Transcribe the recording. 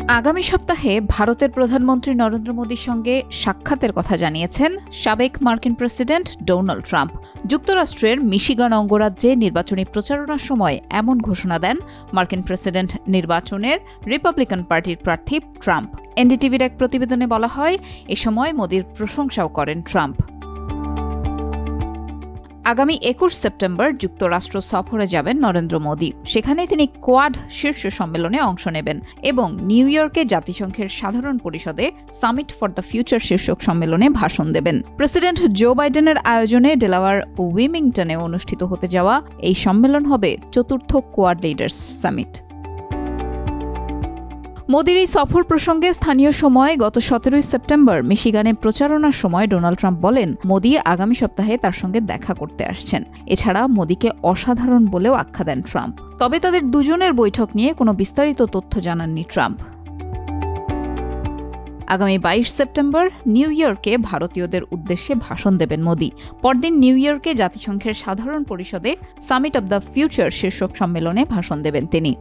আগামী সপ্তাহে ভারতের প্রধানমন্ত্রী নরেন্দ্র মোদীর সঙ্গে সাক্ষাতের কথা জানিয়েছেন সাবেক মার্কিন প্রেসিডেন্ট ডোনাল্ড ট্রাম্প। যুক্তরাষ্ট্রের মিশিগান অঙ্গরাজ্যে নির্বাচনী প্রচারণার সময় এমন ঘোষণা দেন মার্কিন প্রেসিডেন্ট নির্বাচনের রিপাবলিকান পার্টির প্রার্থী ট্রাম্প। এনডিটিভির এক প্রতিবেদনে বলা হয়, এ সময় মোদীর প্রশংসাও করেন ট্রাম্প। আগামী ২১ সেপ্টেম্বর যুক্তরাষ্ট্র সফরে যাবেন নরেন্দ্র মোদী। সেখানে তিনি কোয়াড শীর্ষ সম্মেলনে অংশ নেবেন এবং নিউ ইয়র্কে জাতিসংঘের সাধারণ পরিষদে সামিট ফর দ্য ফিউচার শীর্ষক সম্মেলনে ভাষণ দেবেন। প্রেসিডেন্ট জো বাইডেনের আয়োজনে ডেলাওয়্যার ও উইমিংটনে অনুষ্ঠিত হতে যাওয়া এই সম্মেলন হবে চতুর্থ কোয়াড লিডার্স সামিট। মোদির এই সফর প্রসঙ্গে স্থানীয় সময় গত ১৭ সেপ্টেম্বর মিশিগানে প্রচারণার সময় ডোনাল্ড ট্রাম্প বলেন, মোদি আগামী সপ্তাহে তার সঙ্গে দেখা করতে আসছেন। এছাড়া মোদিকে অসাধারণ বলেও আখ্যা দেন ট্রাম্প। তবে তাদের দুজনের বৈঠক নিয়ে কোনো বিস্তারিত তথ্য জানাননি ট্রাম্প। আগামী ২২ সেপ্টেম্বর নিউ ইয়র্কে ভারতীয়দের উদ্দেশ্যে ভাষণ দেবেন মোদি। পরদিন নিউ ইয়র্কে জাতিসংঘের সাধারণ পরিষদে সামিট অব দ্য ফিউচার শীর্ষক সম্মেলনে ভাষণ দেবেন তিনি।